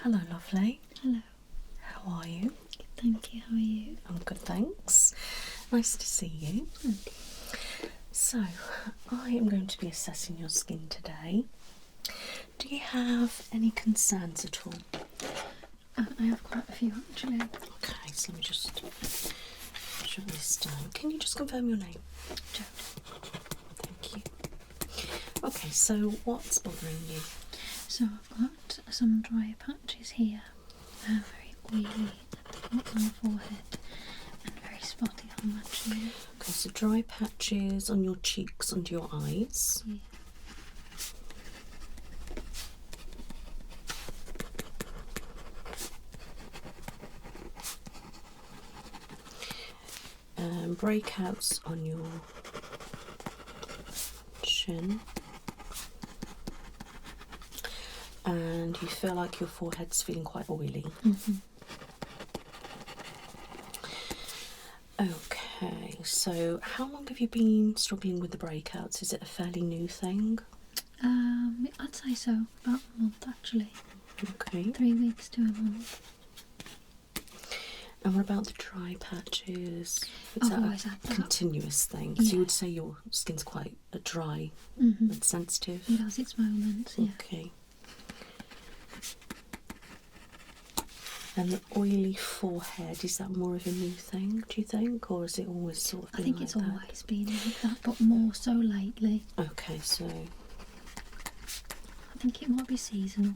Hello, lovely. Hello. How are you? Good, thank you. How are you? I'm good, thanks. Nice to see you. So, I am going to be assessing your skin today. Do you have any concerns at all? I have quite a few actually. Okay, so let me just jot this down. Can you just confirm your name? Jode. Thank you. Okay, so what's bothering you? So I've got some dry patches here, very oily at the top on the forehead and very spotty on my chin. Okay, so dry patches on your cheeks, under your eyes. Yeah. Breakouts on your chin. And you feel like your forehead's feeling quite oily. Okay, so how long have you been struggling with the breakouts? Is it a fairly new thing? I'd say so, about a month actually. Okay. 3 weeks to a month. And what about the dry patches? I've always had that. Continuous thing? So Yeah. you would say your skin's quite dry Mm-hmm. and sensitive? It has its moments, yeah. Okay. And the oily forehead, is that more of a new thing, do you think? Or has it always sort of been I think like it's that? always been like that, but more so lately. Okay, so... I think it might be seasonal.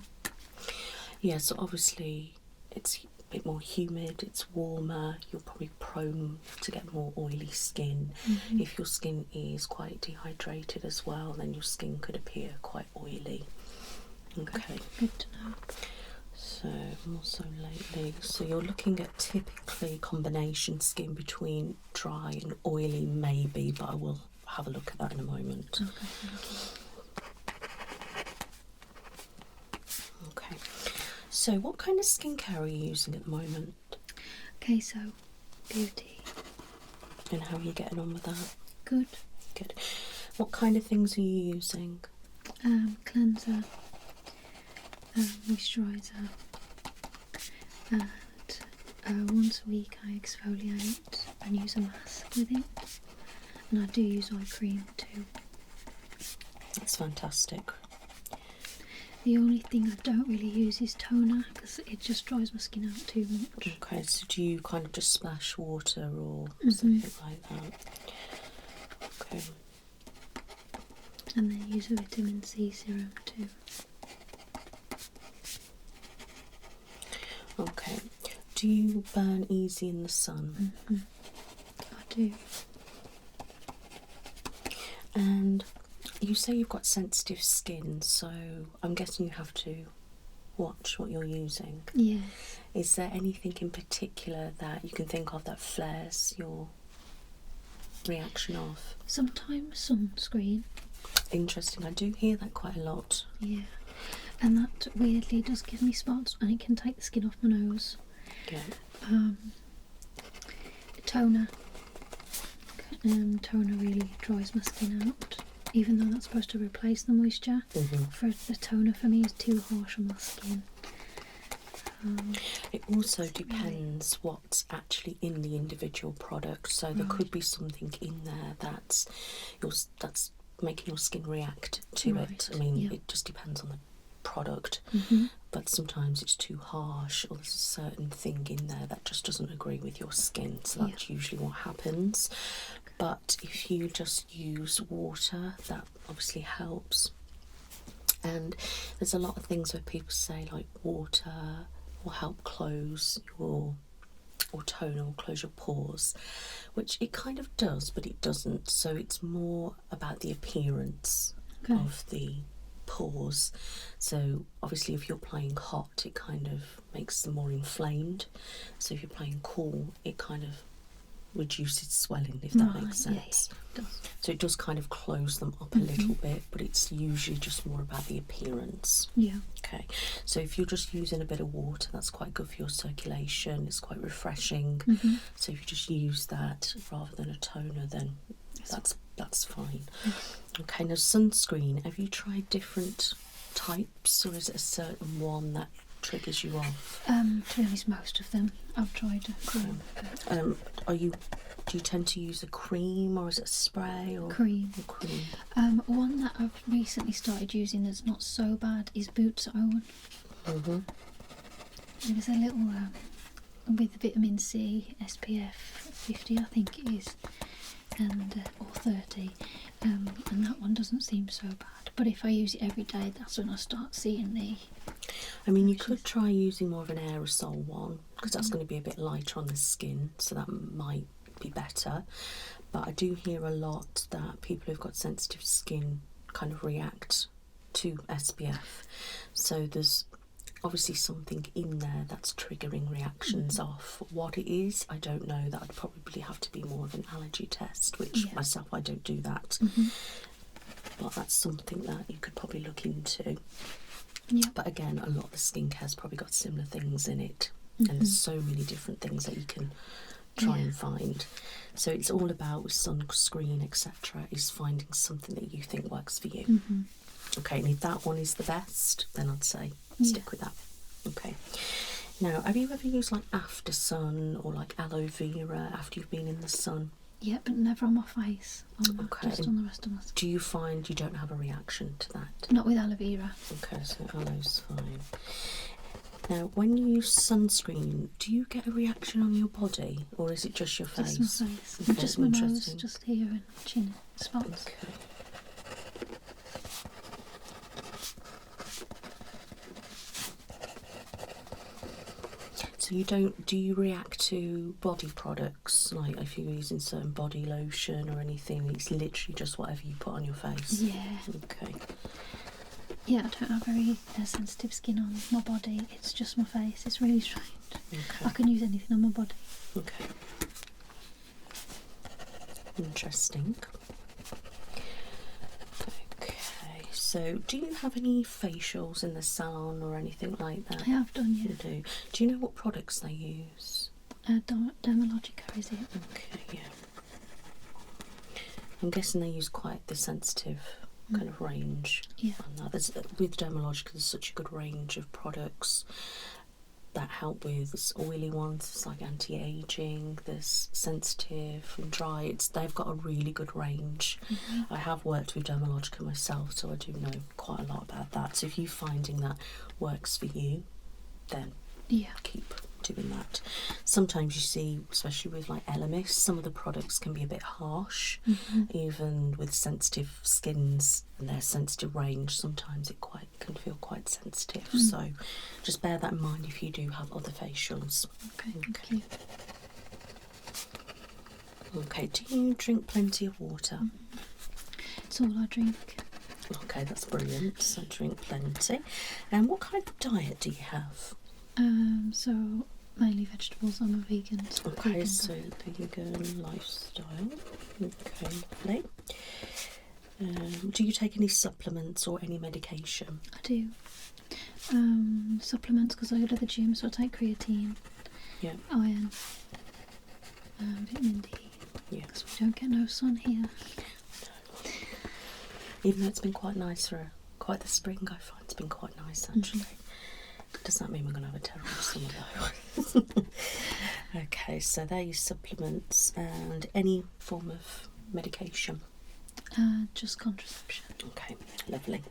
Yeah, so obviously it's a bit more humid, it's warmer, you're probably prone to get more oily skin. Mm-hmm. If your skin is quite dehydrated as well, then your skin could appear quite oily. Okay. Good to know. So, more so lately. So you're looking at typically combination skin between dry and oily maybe, but I will have a look at that in a moment. Okay, thank you. Okay. So what kind of skincare are you using at the moment? Okay, so beauty. And how are you getting on with that? Good. Good. What kind of things are you using? Cleanser, moisturiser, and once a week I exfoliate and use a mask with it, and I do use eye cream too. That's fantastic. The only thing I don't really use is toner because it just dries my skin out too much. Okay, so do you kind of just splash water or Mhm. something like that? Okay. And then use a vitamin C serum too. Okay. Do you burn easy in the sun? I do. And you say you've got sensitive skin, so I'm guessing you have to watch what you're using. Yeah. Is there anything in particular that you can think of that flares your reaction of? Sometimes sunscreen. Interesting, I do hear that quite a lot. Yeah. And that weirdly does give me spots and it can take the skin off my nose. Yeah. Toner. Toner really dries my skin out, even though that's supposed to replace the moisture. For the toner for me is too harsh on my skin. It also depends what's actually in the individual product. So there could be something in there that's making your skin react to it. I mean, it just depends on the product. But sometimes it's too harsh, or there's a certain thing in there that just doesn't agree with your skin. So that's usually what happens. But if you just use water, that obviously helps. And there's a lot of things where people say like water will help close your, or toner will close your pores, which it kind of does, but it doesn't. So it's more about the appearance of the pores. So obviously if you're playing hot, it kind of makes them more inflamed. So if you're playing cool, it kind of reduces swelling, if that makes sense. Yeah, it does. So it does kind of close them up a little bit, but it's usually just more about the appearance. Yeah. Okay, so if you're just using a bit of water, that's quite good for your circulation, it's quite refreshing. So if you just use that rather than a toner, then that's fine. Okay, now sunscreen, have you tried different types, or is it a certain one that triggers you off? To be honest, most of them. I've tried a cream. Do you tend to use a cream or is it a spray or cream? Cream. One that I've recently started using that's not so bad is Boots Own. There is a little with vitamin C, SPF 50, I think it is, and or 30, and that one doesn't seem so bad. But if I use it every day, that's when I start seeing the. I mean, you could try using more of an aerosol one because that's going to be a bit lighter on the skin, so that might be better. But I do hear a lot that people who've got sensitive skin kind of react to SPF, so there's obviously something in there that's triggering reactions off. What it is, I don't know. That would probably have to be more of an allergy test, which myself, I don't do that. But that's something that you could probably look into. But again, a lot of the skincare's probably got similar things in it, and there's so many different things that you can try and find. So it's all about, with sunscreen, etc., is finding something that you think works for you. Okay, and if that one is the best, then I'd say stick with that. Okay. Now, have you ever used like after sun or like aloe vera after you've been in the sun? Yeah, but never on my face. Just on the rest of my skin. Do you find you don't have a reaction to that? Not with aloe vera. Okay, so aloe's fine. Now, when you use sunscreen, do you get a reaction on your body, or is it just your face? Just my face. Okay, Just my nose, just here and chin spots. Okay. So do you react to body products, like if you're using certain body lotion or anything? It's literally just whatever you put on your face? Yeah. Okay. Yeah, I don't have very sensitive skin on my body. It's just my face. It's really strange. Okay. I can use anything on my body. Okay. Interesting. Okay, so do you have any facials in the salon or anything like that? I have done, yeah. You do. Do you know what products they use? Dermalogica, is it? Okay, yeah. I'm guessing they use quite the sensitive kind of range. Yeah. On that. With Dermalogica, there's such a good range of products that help with oily ones. It's like anti-aging, there's sensitive and dry. They've got a really good range. I have worked with Dermalogica myself, so I do know quite a lot about that. So if you're finding that works for you, then keep doing that. Sometimes you see, especially with like Elemis, some of the products can be a bit harsh, even with sensitive skins and their sensitive range. Sometimes it can feel quite sensitive, so just bear that in mind if you do have other facials. Okay, thank you. Okay, do you drink plenty of water? It's all I drink. Okay, that's brilliant. So drink plenty. And what kind of diet do you have? So mainly vegetables. I'm a vegan. Okay, vegan so diet. vegan lifestyle. Okay, lovely. Do you take any supplements or any medication? I do. Supplements because I go to the gym, so I take creatine, iron, vitamin D. Yeah. Because we don't get no sun here. Even though it's been quite nice for quite the spring, I find it's been quite nice actually. Does that mean we're going to have a terrible summer though? Okay, so there are your supplements and any form of medication. Just contraception. Okay, lovely.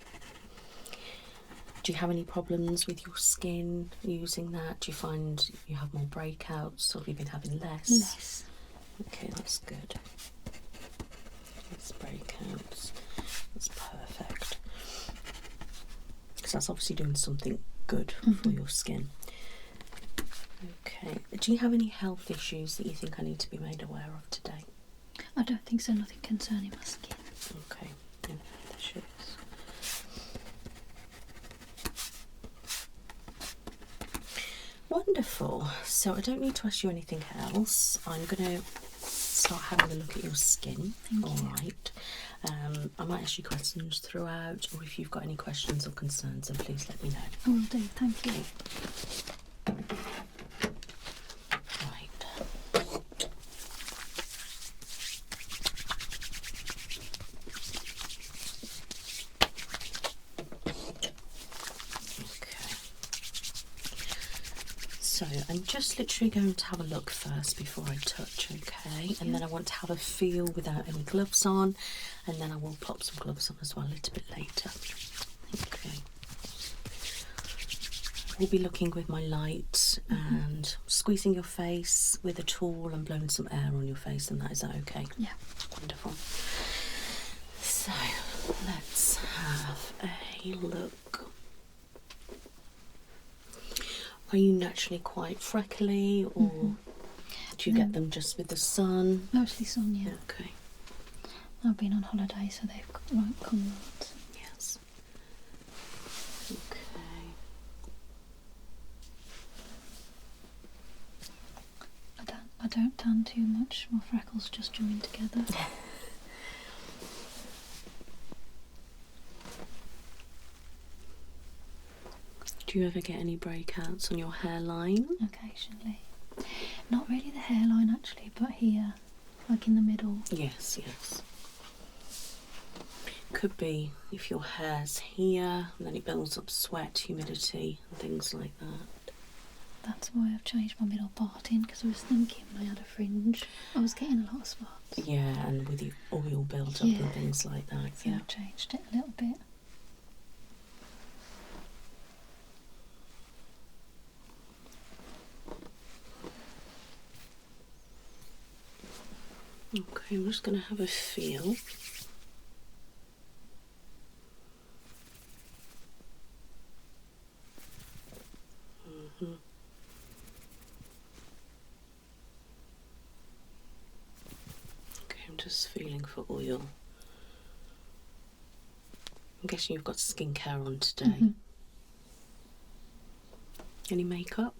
Do you have any problems with your skin using that? Do you find you have more breakouts, or have you been having less? Less. Okay, that's good. Less breakouts. That's perfect. Because that's obviously doing something good for your skin. Okay. Do you have any health issues that you think I need to be made aware of today? I don't think so. Nothing concerning my skin. Okay. No health issues. Wonderful. So I don't need to ask you anything else. I'm going to start having a look at your skin. Thank you. All right. I might ask you questions throughout, or if you've got any questions or concerns, then please let me know. I will do. Thank you. I'm just literally going to have a look first before I touch, okay? And then I want to have a feel without any gloves on, and then I will pop some gloves on as well a little bit later. Okay. We'll be looking with my light and squeezing your face with a tool and blowing some air on your face, and is that okay? Yeah. Wonderful. So let's have a look. Are you naturally quite freckly, or do you get them just with the sun? Mostly sun, yeah. Okay. I've been on holiday, so they've come out. Yes. Okay. I don't tan too much. My freckles just join together. Do you ever get any breakouts on your hairline? Occasionally. Not really the hairline actually, but here, like in the middle. Yes, yes. Could be if your hair's here and then it builds up sweat, humidity and things like that. That's why I've changed my middle part in, because I was thinking when I had a fringe, I was getting a lot of spots. Yeah, and with the oil build up and things like that. So I've changed it a little bit. Okay, I'm just going to have a feel. Okay, I'm just feeling for oil. I'm guessing you've got skincare on today. Any makeup?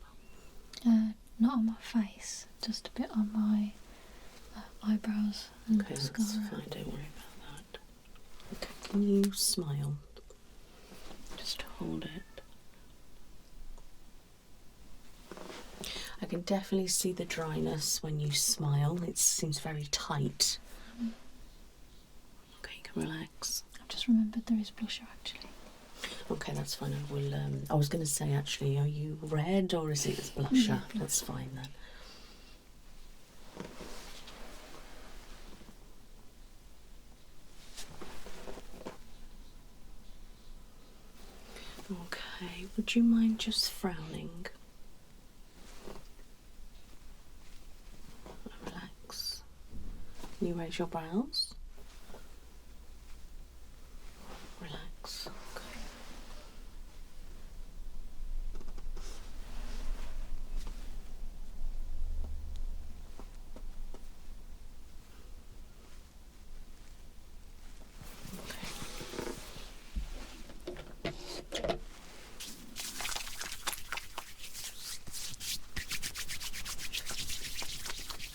Not on my face, just a bit on my eyebrows and Okay, that's mascara. fine, don't worry about that. Okay, can you smile? Just hold it. I can definitely see the dryness when you smile. It seems very tight. Okay, you can relax. I've just remembered there is blusher actually. Okay, that's fine. I will. I was going to say actually, are you red or is it blusher? Yeah, That's fine then. Okay, would you mind just frowning? Relax. Can you raise your brows? Relax. Okay.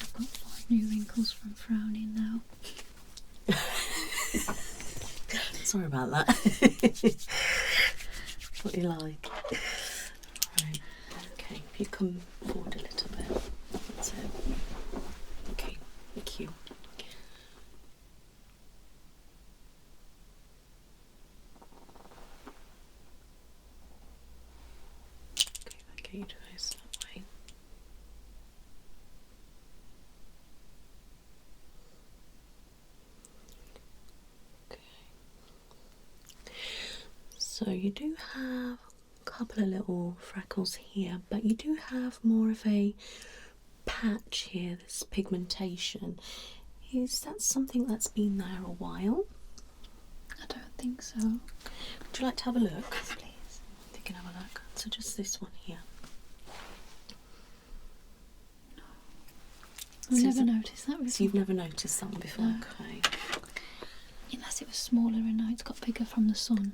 I've got 5 new wrinkles from frowning now. Sorry about that. What you like. Right. Okay, if you come forward a little bit. That's it. Okay, thank you. Okay, if I get you to face that way. So you do have a couple of little freckles here, but you do have more of a patch here, this pigmentation. Is that something that's been there a while? I don't think so. Would you like to have a look? Please. You can have a look. So just this one here. I've So never noticed that before. So you've never noticed that one before? No. Okay. Unless it was smaller and now it's got bigger from the sun.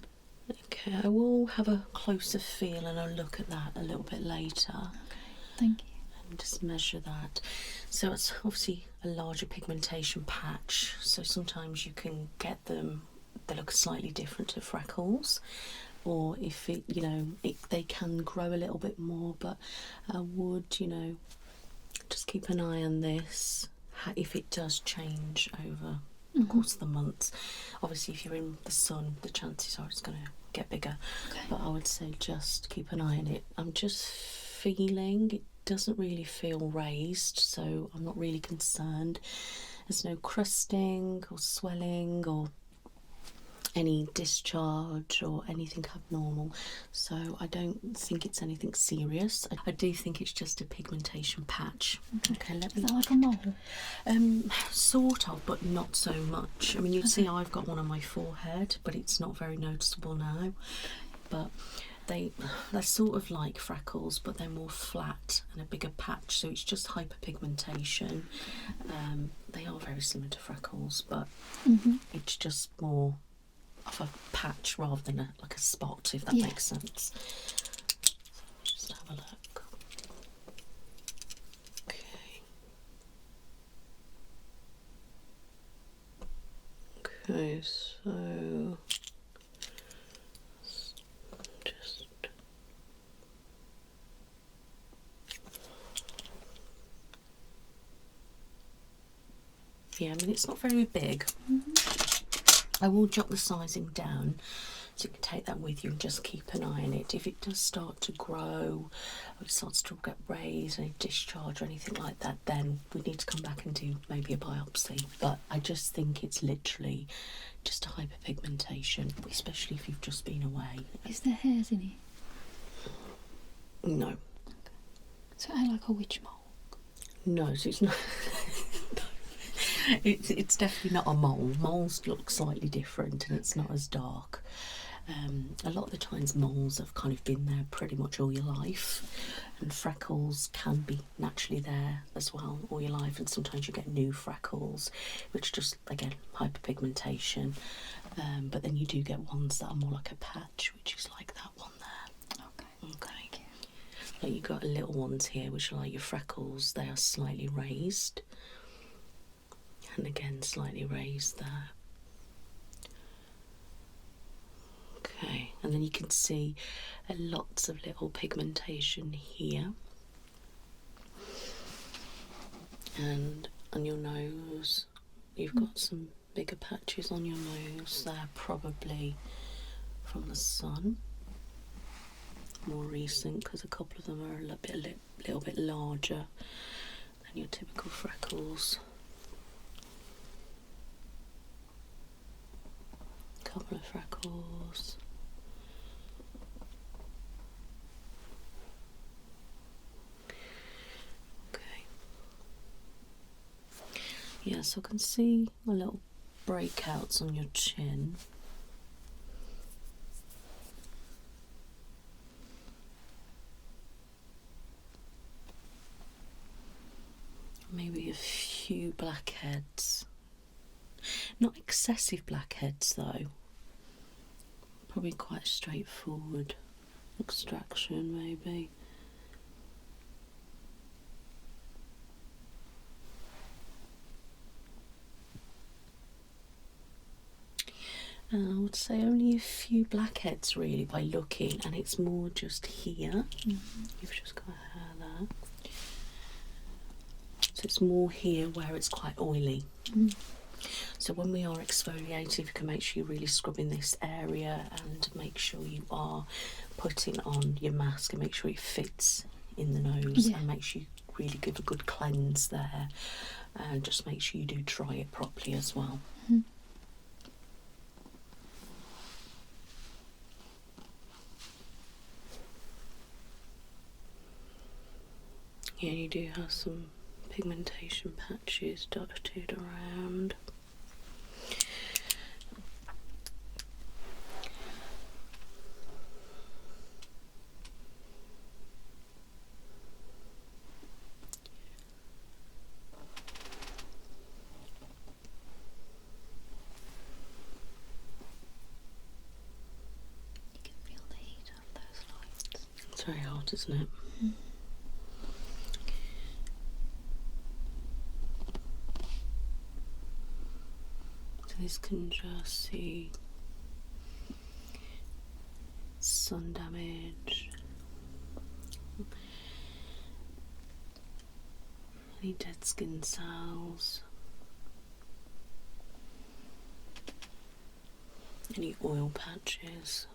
Okay, I will have a closer feel and I'll look at that a little bit later. Okay, thank you. And just measure that. So it's obviously a larger pigmentation patch, so sometimes you can get them, they look slightly different to freckles, or if it, they can grow a little bit more, but I would, just keep an eye on this if it does change over the course of the months. Obviously if you're in the sun, the chances are it's going to get bigger, but I would say just keep an eye on it. I'm just feeling it doesn't really feel raised, so I'm not really concerned. There's no crusting or swelling or any discharge or anything abnormal, so I don't think it's anything serious. I do think it's just a pigmentation patch. Okay, Is that like a mole? Sort of, but not so much. I mean, you'd see I've got one on my forehead, but it's not very noticeable now. But they're sort of like freckles, but they're more flat and a bigger patch, so it's just hyperpigmentation. They are very similar to freckles, but it's just more of a patch rather than like a spot, if that makes sense. So let's just have a look. Okay, so just I mean, it's not very big. I will jot the sizing down so you can take that with you and just keep an eye on it. If it does start to grow or it starts to get raised, any discharge or anything like that, then we need to come back and do maybe a biopsy. But I just think it's literally just a hyperpigmentation, especially if you've just been away. Is there hairs in it? No. Okay. So I like a witch mole. No, so it's not. It's definitely not a mole. Moles look slightly different and it's not as dark. A lot of the times moles have kind of been there pretty much all your life, and freckles can be naturally there as well all your life, and sometimes you get new freckles, which just, again, hyperpigmentation. But then you do get ones that are more like a patch, which is like that one there. Okay. Like you've got little ones here, which are like your freckles. They are slightly raised. And again, slightly raised there. Okay, and then you can see lots of little pigmentation here. And on your nose, you've got some bigger patches on your nose. They're probably from the sun. More recent, because a couple of them are a little bit larger than your typical freckles. Couple of freckles. Okay. Yeah, so I can see a little breakouts on your chin. Maybe a few blackheads. Not excessive blackheads though. Probably quite straightforward extraction maybe. And I would say only a few blackheads really by looking, and it's more just here. You've just got hair there. So it's more here where it's quite oily. So when we are exfoliating, you can make sure you're really scrubbing this area and make sure you are putting on your mask and make sure it fits in the nose, and make sure you really give a good cleanse there, and just make sure you do dry it properly as well. Yeah, you do have some pigmentation patches dotted around. You can feel the heat of those lights. It's very hot, isn't it? This can just see sun damage, any dead skin cells, any oil patches.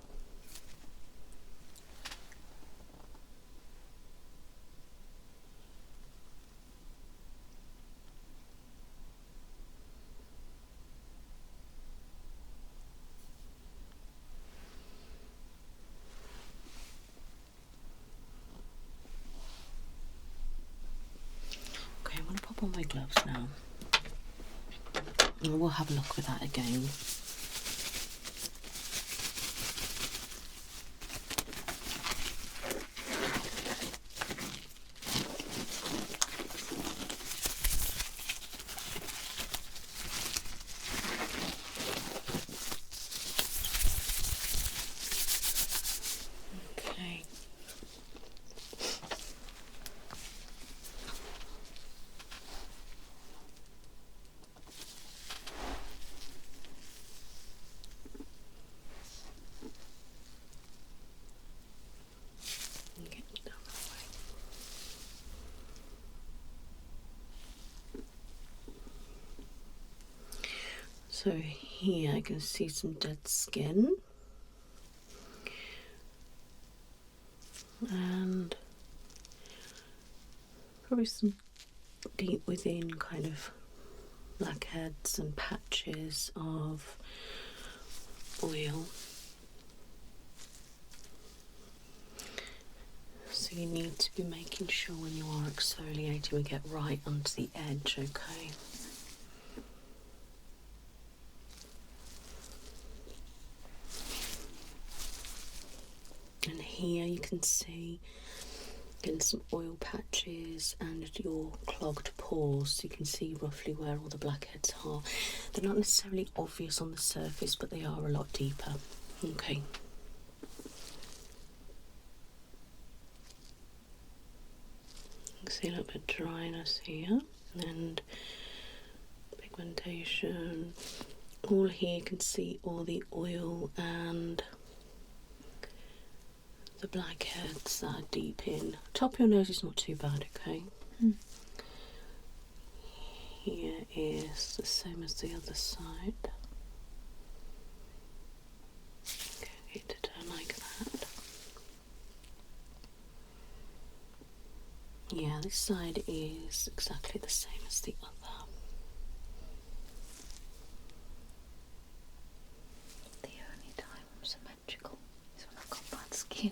my gloves now. And we'll have a look with that again. So here I can see some dead skin, and probably some deep within kind of blackheads and patches of oil. So you need to be making sure when you are exfoliating we get right onto the edge, okay? And here you can see getting some oil patches and your clogged pores, so you can see roughly where all the blackheads are. They're not necessarily obvious on the surface, but they are a lot deeper. Okay. You can see a little bit of dryness here and pigmentation. All here you can see all the oil and the blackheads that are deep in. Top of your nose is not too bad, okay? Here is the same as the other side. Okay, get it to turn like that. Yeah, this side is exactly the same as the other. The only time I'm symmetrical is when I've got bad skin.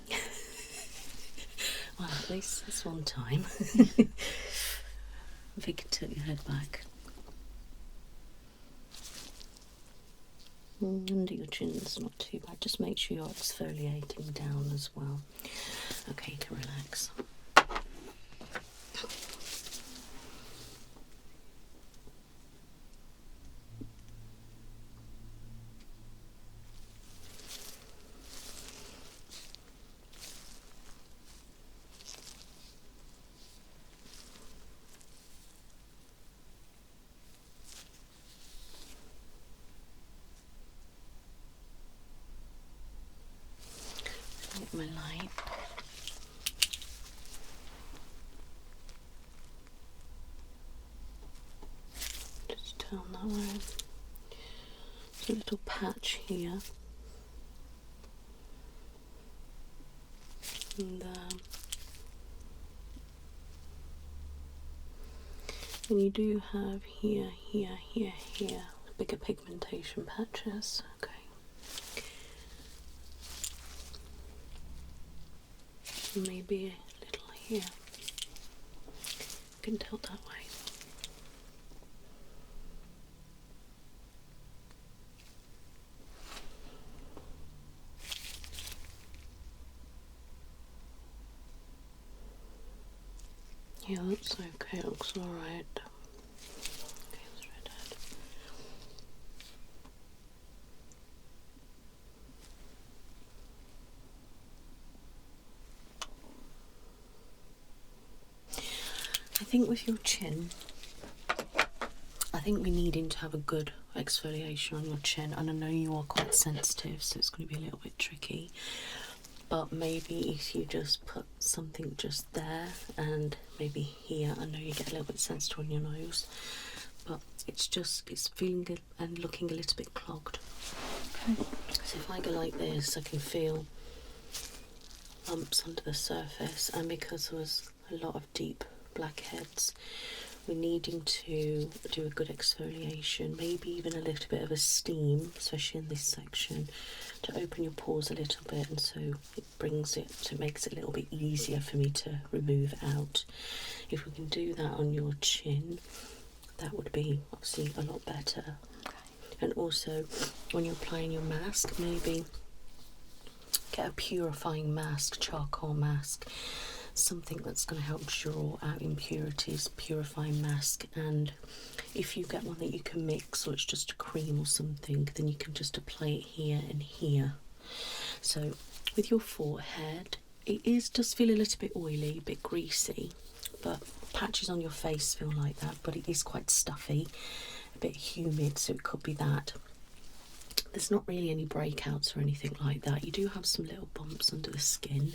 Well, at least this one time. If you could tilt your head back. Under your chin's not too bad. Just make sure you're exfoliating down as well. Okay, you can relax. Get my light. Just turn that way. There's a little patch here. And you do have here, bigger pigmentation patches. Okay. Maybe a little here. You can tilt that way. Yeah, that's okay, looks alright. Okay, let's redhead. I think with your chin, I think we're needing to have a good exfoliation on your chin, and I know you are quite sensitive, so it's going to be a little bit tricky. But maybe if you just put something just there and maybe here, I know you get a little bit sensitive on your nose, but it's feeling good and looking a little bit clogged. Okay. So if I go like this, I can feel lumps under the surface, and because there was a lot of deep blackheads, we're needing to do a good exfoliation, maybe even a little bit of a steam, especially in this section, to open your pores a little bit, and so it makes it a little bit easier for me to remove out. If we can do that on your chin, that would be obviously a lot better. Okay. And also when you're applying your mask, maybe get a purifying mask, charcoal mask, something that's going to help draw out impurities, purifying mask. And if you get one that you can mix, or it's just a cream or something, then you can just apply it here and here. So with your forehead, it does feel a little bit oily, a bit greasy, but patches on your face feel like that, but it is quite stuffy, a bit humid, so it could be that. There's not really any breakouts or anything like that. You do have some little bumps under the skin,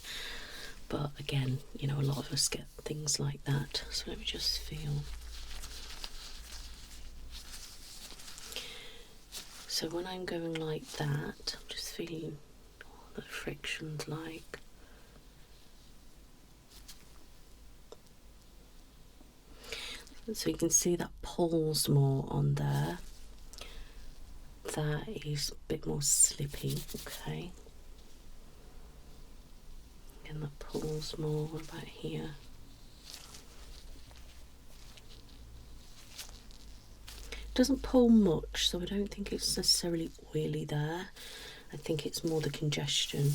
but again, you know, a lot of us get things like that. So let me just feel. So when I'm going like that, I'm just feeling what the friction's like. So you can see that pulls more on there. That is a bit more slippy, okay. And that pulls more about here. It doesn't pull much, so I don't think it's necessarily oily there. I think it's more the congestion.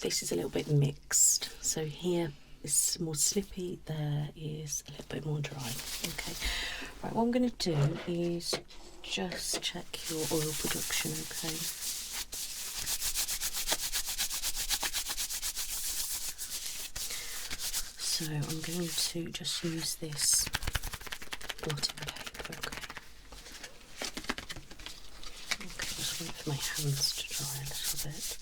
This is a little bit mixed. So here is more slippy, there is a little bit more dry. Okay. Right, what I'm going to do is just check your oil production, okay? So I'm going to just use this blotting paper, okay? Okay, just wait for my hands to dry a little bit.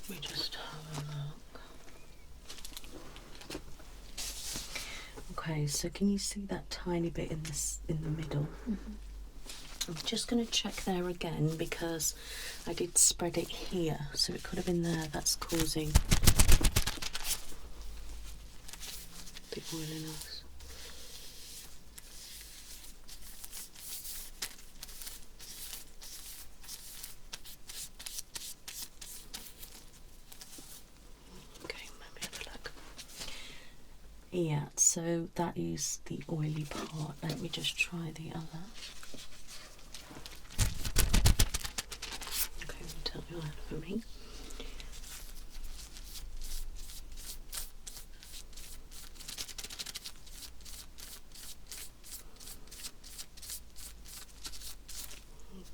Let me just have a look. Okay, so can you see that tiny bit in the middle? Mm-hmm. I'm just going to check there again because I did spread it here, so it could have been there. That's causing the oiliness. Yeah, so that is the oily part. Let me just try the other. Okay, tell you that for me.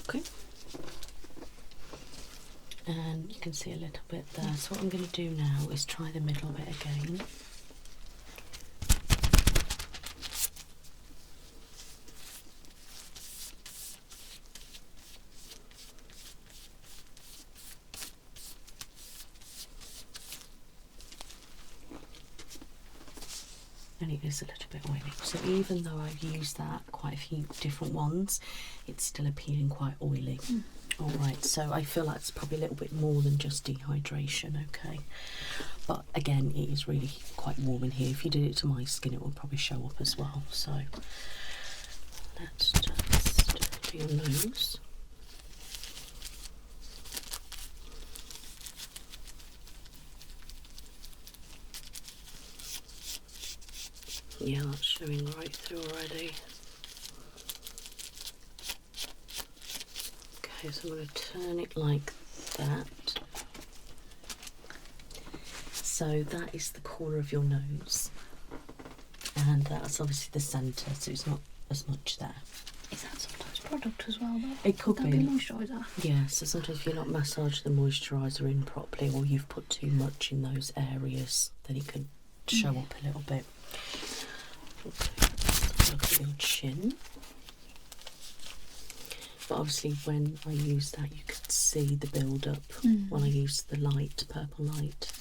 Okay. And you can see a little bit there. So what I'm going to do now is try the middle bit again. And it is a little bit oily. So even though I've used that quite a few different ones, it's still appearing quite oily. Alright, so I feel like it's probably a little bit more than just dehydration, okay? But again, it is really quite warm in here. If you did it to my skin, it will probably show up as well. So let's just do your nose. Yeah, that's showing right through already. Okay, so I'm going to turn it like that. So that is the corner of your nose. And that's obviously the centre, so it's not as much there. Is that sometimes product as well, though? It could be. Moisturiser? Yeah, so sometimes if you're not massaging the moisturiser in properly, or you've put too much in those areas, then it can show up a little bit. Okay, let's look at your chin. But obviously when I use that you could see the build up when I use the light, purple light.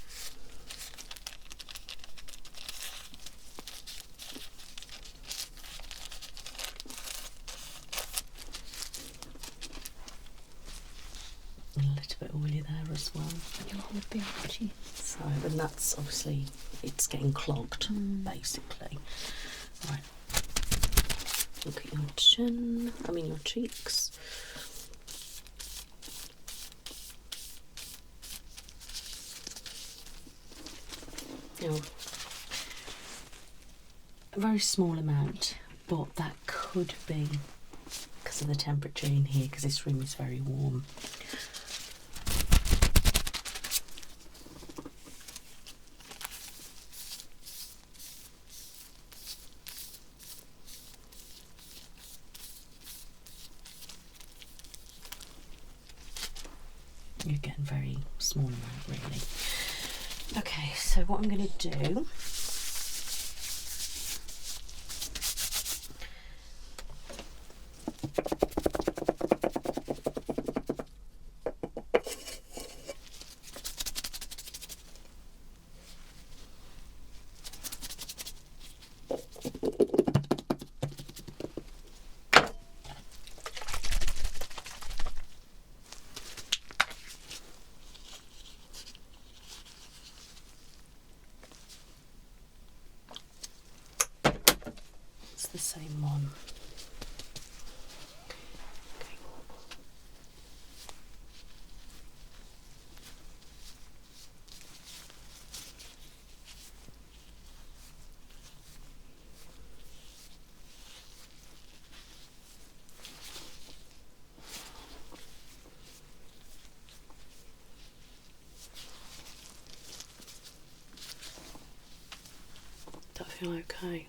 And a little bit oily there as well. Your whole beard, chin. So, and that's obviously, it's getting clogged basically. Right. Look at your chin, your cheeks. A very small amount, but that could be because of the temperature in here, because this room is very warm. You're getting very small amount, really. Okay, so what I'm going to do, it's the same one. Does that feel okay?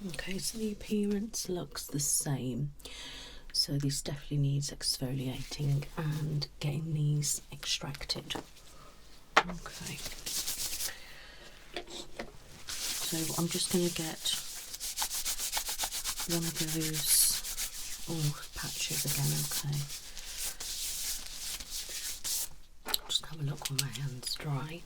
Okay, so the appearance looks the same. So this definitely needs exfoliating and getting these extracted. Okay. So I'm just going to get one of those patches again, okay. Just have a look when my hand's dry.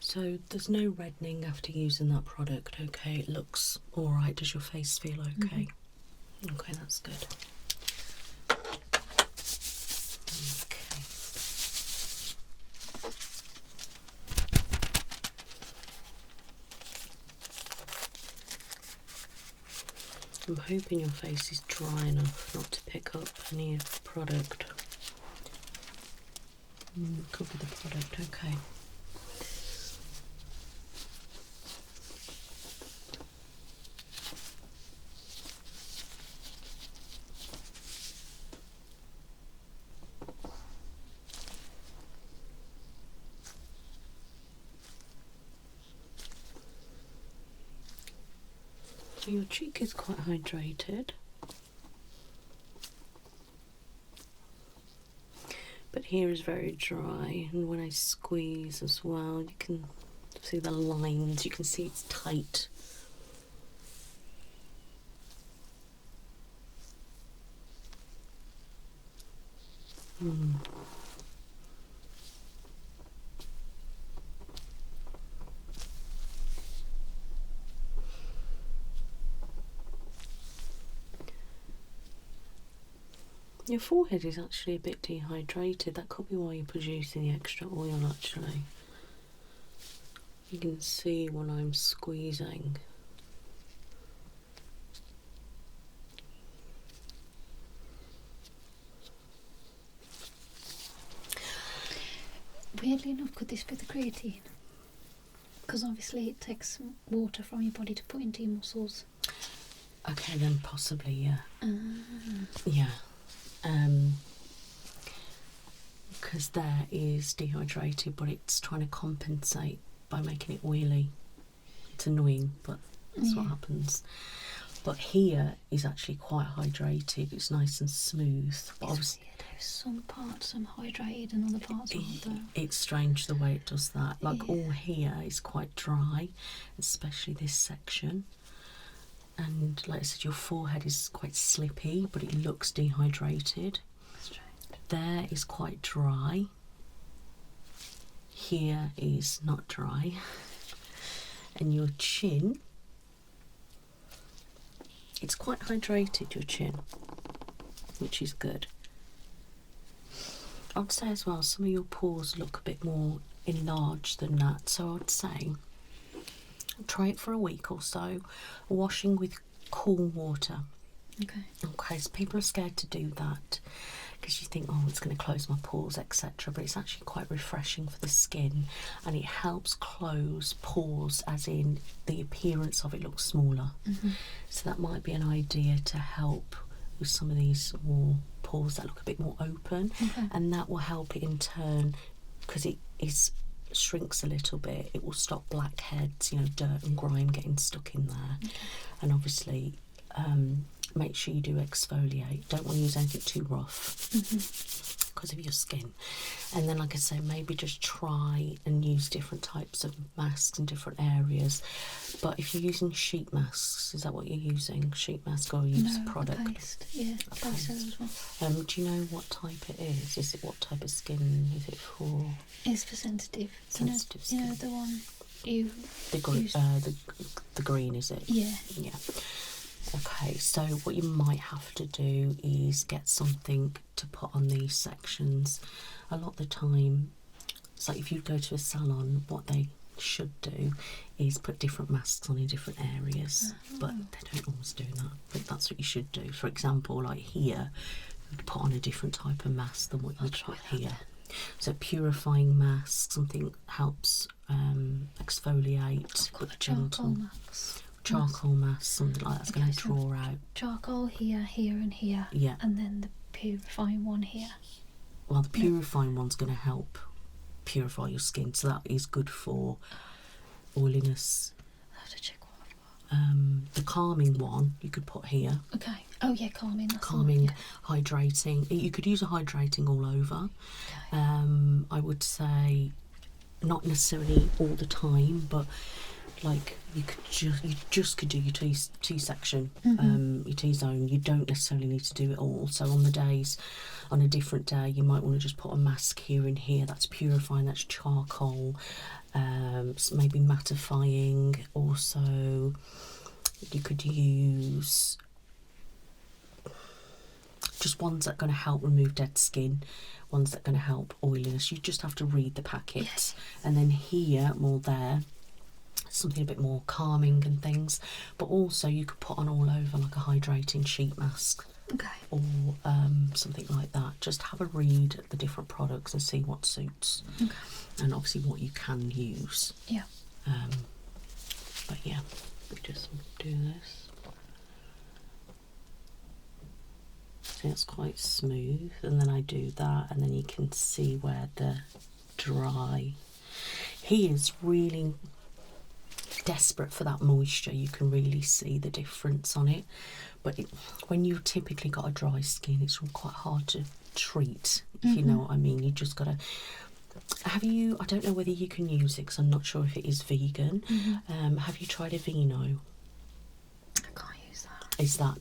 So there's no reddening after using that product, okay? It looks alright. Does your face feel okay? Okay, that's good. Okay. I'm hoping your face is dry enough not to pick up any of the product. Could be the product, okay. So your cheek is quite hydrated, but here is very dry, and when I squeeze as well you can see the lines, you can see it's tight. Your forehead is actually a bit dehydrated. That could be why you're producing the extra oil, actually. You can see when I'm squeezing. Weirdly enough, could this be the creatine? Because obviously it takes water from your body to put into your muscles. Okay, then possibly, yeah. Yeah. Because there is dehydrated, but it's trying to compensate by making it oily. It's annoying, but that's what happens. But here is actually quite hydrated. It's nice and smooth. But obviously, there's some parts I'm hydrated and other parts aren't though. It's strange the way it does that. Like all here is quite dry, especially this section. And like I said, your forehead is quite slippy, but it looks dehydrated. Strange. There is quite dry. Here is not dry. And your chin, it's quite hydrated, your chin, which is good. I'd say as well, some of your pores look a bit more enlarged than that, so I'd say try it for a week or so, washing with cool water. Okay, so people are scared to do that because you think, oh, it's going to close my pores, etc. But it's actually quite refreshing for the skin, and it helps close pores, as in the appearance of it looks smaller. So that might be an idea to help with some of these more pores that look a bit more open, and that will help it in turn, because it shrinks a little bit. It will stop blackheads, dirt and grime getting stuck in there. And obviously make sure you do exfoliate. Don't want to use anything too rough because of your skin. And then, like I say, maybe just try and use different types of masks in different areas. But if you're using sheet masks, is that what you're using? Sheet mask, or use product? Paste. Yeah, paste as well. Do you know what type it is? Is it, what type of skin is it for? It's for sensitive. Sensitive skin. You know the one you the green, is it? Yeah. Yeah. Okay, so what you might have to do is get something to put on these sections. A lot of the time, it's like if you go to a salon, what they should do is put different masks on in different areas, but they don't always do that. But that's what you should do. For example, like here, you'd put on a different type of mask than what you would put here. So purifying mask, something helps exfoliate, but gentle. Charcoal mask, something like that's going to draw out. Charcoal here, here and here. Yeah. And then the purifying one here. Well, the purifying one's going to help purify your skin, so that is good for oiliness. I have to check what I've got. The calming one you could put here. Okay. Oh yeah, calming. Calming, hydrating. You could use a hydrating all over. Okay. I would say not necessarily all the time, but like you just could do your T section, your T zone. You don't necessarily need to do it all. So on a different day, you might want to just put a mask here and here. That's purifying. That's charcoal. Maybe mattifying. Also, you could use just ones that are going to help remove dead skin, ones that are going to help oiliness. You just have to read the packets. And then here, more there, something a bit more calming and things. But also you could put on all over like a hydrating sheet mask. Okay. Or something like that. Just have a read at the different products and see what suits. Okay. And obviously what you can use. Yeah. But yeah, we just do this. So it's quite smooth, and then I do that, and then you can see where the dry. He is really desperate for that moisture. You can really see the difference on it. But when you've typically got a dry skin, it's quite hard to treat, if you know what I mean. You just got to... I don't know whether you can use it, because I'm not sure if it is vegan. Have you tried a vino? I can't use that. Is that...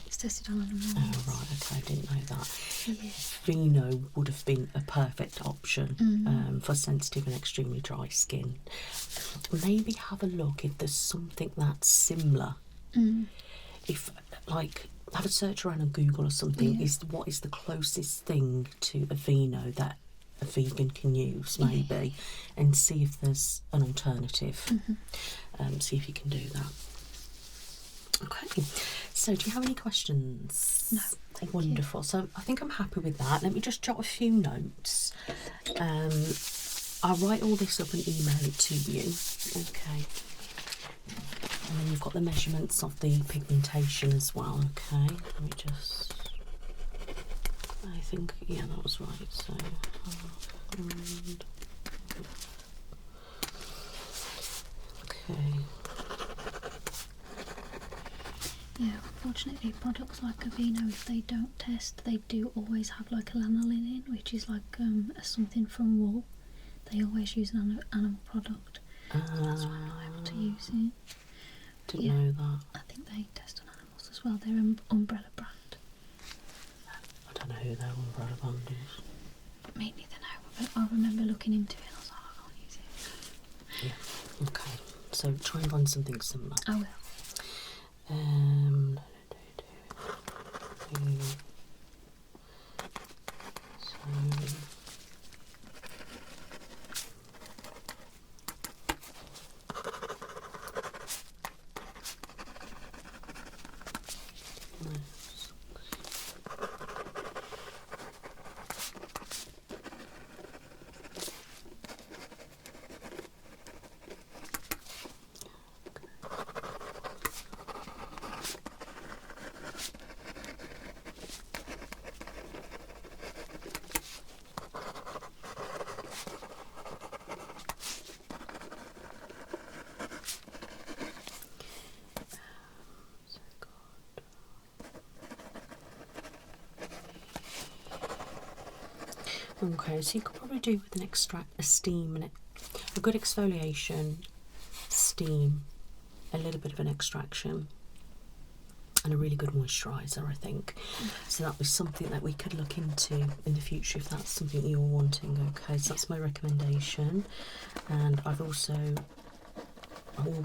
It's tested on animals. Oh, right, okay, I didn't know that. Yeah. Vino would have been a perfect option for sensitive and extremely dry skin. Maybe have a look if there's something that's similar. If, like, have a search around on Google or something. Is what is the closest thing to Aveeno that a vegan can use, maybe, and see if there's an alternative. See if you can do that. Okay, so do you have any questions? No. Wonderful. So I think I'm happy with that. Let me just jot a few notes. I'll write all this up and email it to you. Okay. And then you've got the measurements of the pigmentation as well. Okay. Let me just. I think that was right. So. Okay. Yeah, unfortunately products like Aveeno, if they don't test, they do always have like a lanolin in, which is like something from wool. They always use an animal product, so that's why I'm not able to use it. Didn't know that. I think they test on animals as well. They're an umbrella brand. I don't know who their umbrella brand is. Me neither know, but I remember looking into it and I was like, I can't use it. Yeah, okay. So try and find something similar. I will. Okay, so you could probably do with an a steam and a good exfoliation, steam, a little bit of an extraction, and a really good moisturiser, I think. So that was something that we could look into in the future if that's something you're wanting. Okay, so that's my recommendation, and I will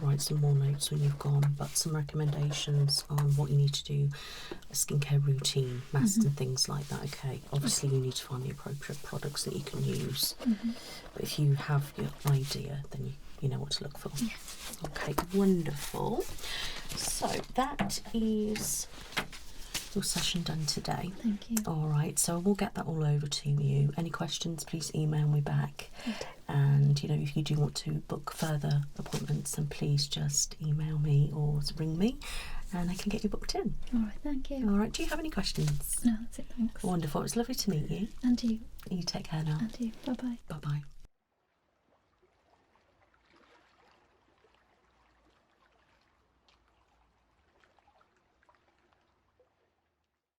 write some more notes when you've gone, but some recommendations on what you need to do, a skincare routine, masks and things like that. Okay, obviously you need to find the appropriate products that you can use, but if you have your idea, then you know what to look for. Yeah. Okay, wonderful. So that is your session done today. Thank you. All right, so we'll get that all over to you. Any questions, please email me back. Okay. And if you do want to book further appointments, then please just email me or ring me and I can get you booked in. All right, thank you. All right, do you have any questions? No, that's it, thanks. Wonderful, it's lovely to meet you. And you. You take care now. And you. Bye-bye. Bye-bye.